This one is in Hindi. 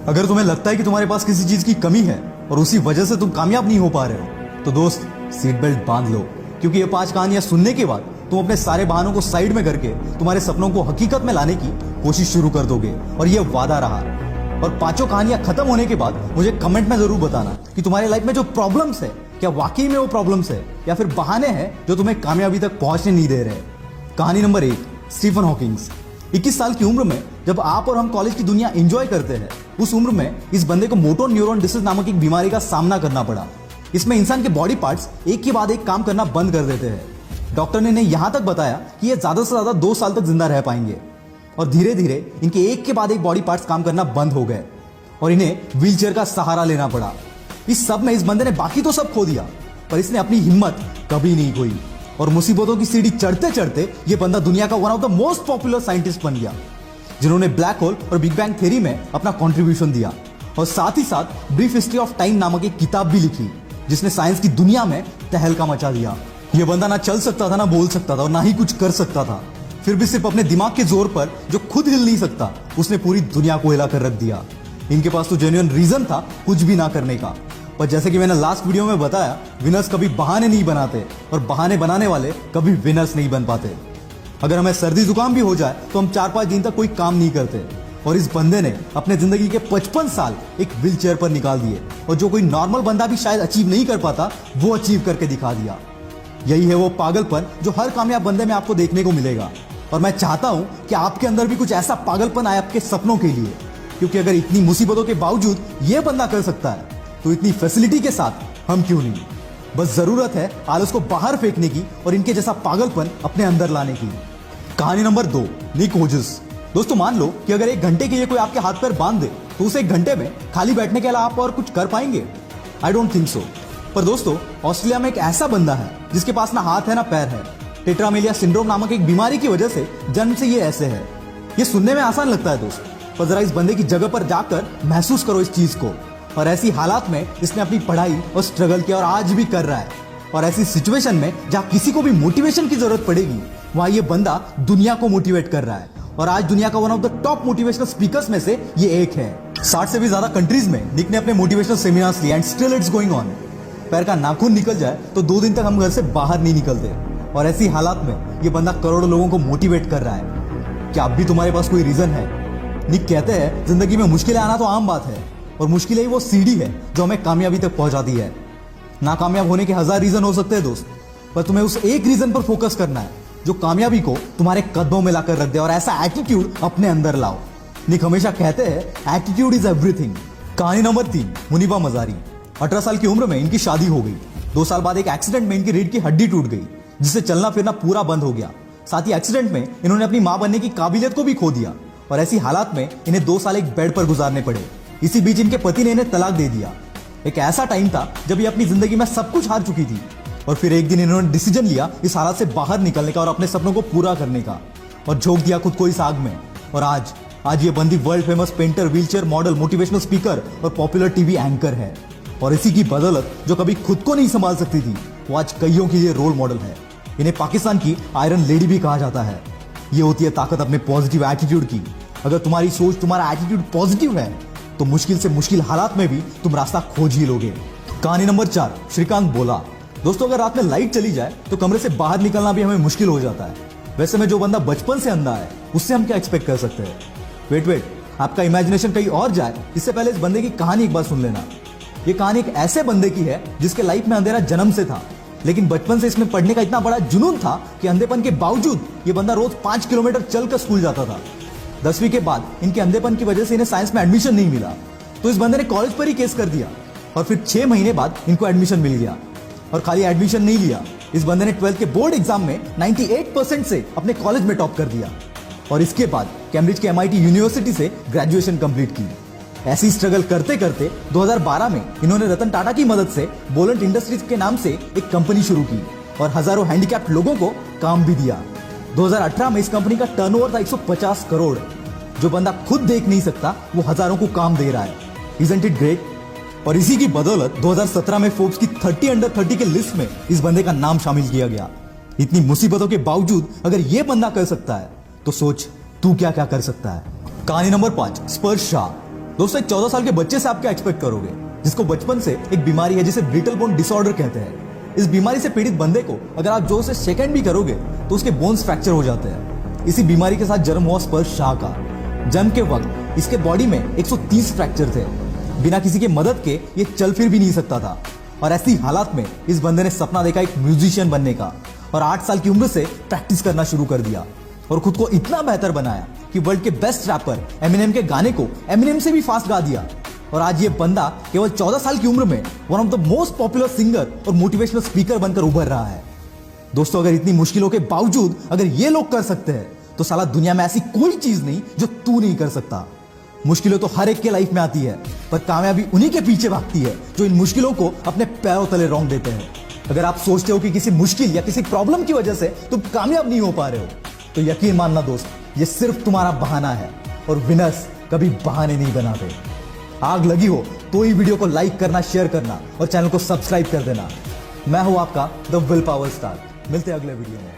अगर तुम्हें लगता है कि तुम्हारे पास किसी चीज की कमी है और उसी वजह से तुम कामयाब नहीं हो पा रहे हो, तो दोस्त सीट बेल्ट बांध लो, क्योंकि ये 5 कहानियां सुनने के बाद तुम अपने सारे बहानों को साइड में करके तुम्हारे सपनों को हकीकत में लाने की कोशिश शुरू कर दोगे। और ये वादा रहा। और 5 कहानियां खत्म होने के बाद मुझे कमेंट में जरूर बताना कि तुम्हारे लाइफ में जो प्रॉब्लम्स है, क्या वाकई में वो प्रॉब्लम्स है या फिर बहाने हैं जो तुम्हें कामयाबी तक पहुंचने नहीं दे रहे। कहानी नंबर 1, स्टीफन हॉकिंग्स। 21 साल की उम्र में जब आप और हम कॉलेज की दुनिया एंजॉय करते हैं, उस उम्र में इस बंदे को मोटर न्यूरॉन डिसीज नामक एक बीमारी का सामना करना पड़ा। इसमें इंसान के बॉडी पार्ट्स एक के बाद एक काम करना बंद कर देते हैं। डॉक्टर ने इन्हें यहां तक बताया कि ये ज्यादा से ज्यादा 2 साल तक जिंदा रह पाएंगे। और धीरे धीरे इनके एक के बाद एक बॉडी पार्ट्स काम करना बंद हो गए और इन्हें व्हीलचेयर का सहारा लेना पड़ा। इस सब में इस बंदे ने बाकी तो सब खो दिया, पर इसने अपनी हिम्मत कभी नहीं खोई और मुसीबतों की सीढ़ी चढ़ते चढ़ते ये बंदा दुनिया का one of the most popular scientist बन गया, जिन्होंने ब्लैक होल और बिग बैंग थ्योरी में अपना कंट्रीब्यूशन दिया। और साथ ही साथ ब्रीफ हिस्ट्री ऑफ टाइम नामक एक किताब भी लिखी, जिसने साइंस की दुनिया में तहलका मचा दिया। यह बंदा ना चल सकता था, ना बोल सकता था और ना ही कुछ कर सकता था, फिर भी सिर्फ अपने दिमाग के जोर पर, जो खुद हिल नहीं सकता, उसने पूरी दुनिया को हिला कर रख दिया। इनके पास तो जेन्युइन रीजन था कुछ भी ना करने का, पर जैसे कि मैंने लास्ट वीडियो में बताया, विनर्स कभी बहाने नहीं बनाते और बहाने बनाने वाले कभी विनर्स नहीं बन पाते। अगर हमें सर्दी जुकाम भी हो जाए तो हम 4-5 दिन तक कोई काम नहीं करते, और इस बंदे ने अपने जिंदगी के 55 साल एक व्हील चेयर पर निकाल दिए, और जो कोई नॉर्मल बंदा भी शायद अचीव नहीं कर पाता, वो अचीव करके दिखा दिया। यही है वो पागलपन जो हर कामयाब बंदे में आपको देखने को मिलेगा। और मैं चाहता हूं कि आपके अंदर भी कुछ ऐसा पागलपन आए आपके सपनों के लिए, क्योंकि अगर इतनी मुसीबतों के बावजूद ये बंदा कर सकता है, तो इतनी फैसिलिटी के साथ हम क्यों नहीं। बस जरूरत है आलस को बाहर फेंकने की और इनके जैसा पागलपन अपने अंदर लाने की। कहानी नंबर 2, निक होजस। दोस्तों, मान लो कि अगर 1 घंटे के लिए कोई आपके हाथ पैर बांध दे, तो उसे 1 घंटे में खाली बैठने के अलावा आप और कुछ कर पाएंगे? I don't think so. पर दोस्तों, ऑस्ट्रेलिया में एक ऐसा बंदा है जिसके पास ना हाथ है ना पैर है। टेट्रामेलिया सिंड्रोम नामक एक बीमारी की वजह से जन्म से ये ऐसे है। ये सुनने में आसान लगता है दोस्त, पर जरा इस बंदे की जगह पर जाकर महसूस करो इस चीज को। और ऐसी हालात में इसने अपनी पढ़ाई और स्ट्रगल किया और आज भी कर रहा है। और ऐसी सिचुएशन में जहां किसी को भी मोटिवेशन की जरूरत पड़ेगी, वहां ये बंदा दुनिया को मोटिवेट कर रहा है। और आज दुनिया का one of the top motivational speakers में से ये एक है। 60 से भी ज्यादा कंट्रीज में निक ने अपने मोटिवेशनल सेमिनार्स लिए, and still it's going on. पैर का नाखून निकल जाए तो 2 दिन तक हम घर से बाहर नहीं निकलते, और ऐसी हालात में ये बंदा करोड़ों लोगों को मोटिवेट कर रहा है। क्या अब भी तुम्हारे पास कोई रीजन है? निक कहते हैं, जिंदगी में मुश्किलें आना तो आम बात है, और मुश्किलें ही वो सीढ़ी है जो हमें कामयाबी तक पहुंचाती है। नाकामयाब होने के 1000 रीजन हो सकते हैं दोस्त, पर तुम्हें उस एक रीजन पर फोकस करना है जो कामयाबी को तुम्हारे कदमों में लाकर रख दे, और ऐसा एटीट्यूड अपने अंदर लाओ। निक हमेशा कहते हैं, एटीट्यूड इज एवरीथिंग। कहानी नंबर 3, मुनीबा मजारी। 18 साल की उम्र में इनकी शादी हो गई। 2 साल बाद एक एक्सीडेंट में इनकी रीढ़ की हड्डी टूट गई, जिससे चलना फिरना पूरा बंद हो गया। साथ ही एक्सीडेंट में इन्होंने अपनी मां बनने की काबिलियत को भी खो दिया, और ऐसी हालात में इन्हें 2 साल एक बेड पर गुजारने पड़े। इसी बीच इनके पति ने इन्हें तलाक दे दिया। एक ऐसा टाइम था जब ये अपनी जिंदगी में सब कुछ हार चुकी थी, और फिर एक दिन इन्होंने डिसीजन लिया इस हालात से बाहर निकलने का और अपने सपनों को पूरा करने का, और झोंक दिया खुद को इस आग में। और आज ये बंदी world famous painter, wheelchair model, motivational speaker और पॉपुलर टीवी एंकर है। और इसी की बदौलत जो कभी खुद को नहीं संभाल सकती थी, वो आज कईयों के लिए रोल मॉडल है। इन्हें पाकिस्तान की आयरन लेडी भी कहा जाता है। ये होती है ताकत अपने पॉजिटिव एटीट्यूड की। अगर तुम्हारी सोच, तुम्हारा एटीट्यूड पॉजिटिव है, तो मुश्किल से मुश्किल हालात में भी तुम रास्ता खोज ही लोगे। कहानी नंबर 4, श्रीकांत बोला। दोस्तों, अगर रात में लाइट चली जाए तो कमरे से बाहर निकलना भी हमें मुश्किल हो जाता है। वैसे में जो बंदा बचपन से अंधा है, उससे हम क्या एक्सपेक्ट कर सकते हैं? वेट, आपका इमेजिनेशन कहीं और जाए इससे पहले इस बंदे की कहानी एक बार सुन लेना। ये कहानी एक ऐसे बंदे की है जिसके लाइफ में अंधेरा जन्म से था, लेकिन बचपन से इसमें पढ़ने का इतना बड़ा जुनून था कि अंधेपन के बावजूद ये बंदा रोज 5 किलोमीटर चलकर स्कूल जाता था। 10वीं के बाद इनके अंधेपन की वजह से इन्हें साइंस में एडमिशन नहीं मिला, तो इस बंदे ने कॉलेज पर ही केस कर दिया, और फिर 6 महीने बाद इनको एडमिशन मिल गया। और खाली एडमिशन नहीं लिया, इस बंदे ने 12th के बोर्ड एग्जाम में 98% से अपने कॉलेज में टॉप कर दिया, और इसके बाद कैम्ब्रिज के MIT यूनिवर्सिटी से ग्रेजुएशन कंप्लीट की। ऐसी स्ट्रगल करते करते 2012 में इन्होंने रतन टाटा की मदद से बोलेंट इंडस्ट्रीज के नाम से एक कंपनी शुरू की, और हजारों हैंडीकैप्ड लोगों को काम भी दिया। 2018 में इस कंपनी का टर्नओवर था 150 करोड़। जो बंदा खुद देख नहीं सकता, वो हजारों को काम दे रहा है। Isn't it great? और इसी की बदौलत 2017 में फोर्ब्स की 30 अंडर 30 के लिस्ट में इस बंदे का नाम शामिल किया गया। इतनी मुसीबतों के बावजूद अगर ये बंदा कर सकता है, तो सोच तू क्या क्या कर सकता है। कहानी नंबर 5, स्पर्श शाह। दोस्तों एक 14 साल के बच्चे से आप क्या एक्सपेक्ट करोगे, जिसको बचपन से एक बीमारी है जिसे ब्रिटल बोन डिसऑर्डर कहते हैं। इस बीमारी से पीड़ित बंदे को अगर आप जोर से शेक हैंड भी करोगे तो उसके बोन्स फ्रैक्चर हो जाते हैं। इसी बीमारी के साथ जन्म हुआ स्पर्श शाह का। जन्म के वक्त इसके बॉडी में 130 फ्रैक्चर थे। बिना किसी के मदद के ये चल फिर भी नहीं सकता था। और ऐसी हालात में इस बंदे ने सपना देखा एक म्यूजिशियन बनने का और 8 साल की उम्र से प्रैक्टिस करना शुरू कर दिया और खुद को इतना बेहतर बनाया कि वर्ल्ड के बेस्ट रैपर एमिनेम के गाने को एमिनेम से भी फास्ट गा दिया। और आज ये बंदा केवल 14 साल की उम्र में one of the most popular singer और मोटिवेशनल स्पीकर बनकर उभर रहा है। दोस्तों अगर इतनी मुश्किलों के बावजूद अगर ये लोग कर सकते हैं तो साला दुनिया में ऐसी कोई चीज नहीं जो तू नहीं कर सकता। मुश्किलें तो हर एक के लाइफ में आती है, पर कामयाबी उन्हीं के पीछे भागती है जो इन मुश्किलों को अपने पैरों तले रौंद देते हैं। अगर आप सोचते हो कि किसी मुश्किल या किसी प्रॉब्लम की वजह से तुम कामयाब नहीं हो पा रहे हो तो यकीन मानना दोस्त, ये सिर्फ तुम्हारा बहाना है और विनर्स कभी बहाने नहीं बनाते। आग लगी हो तो ही वीडियो को लाइक करना, शेयर करना और चैनल को सब्सक्राइब कर देना। मैं हूं आपका द विल पावर स्टार। मिलते हैं अगले वीडियो में।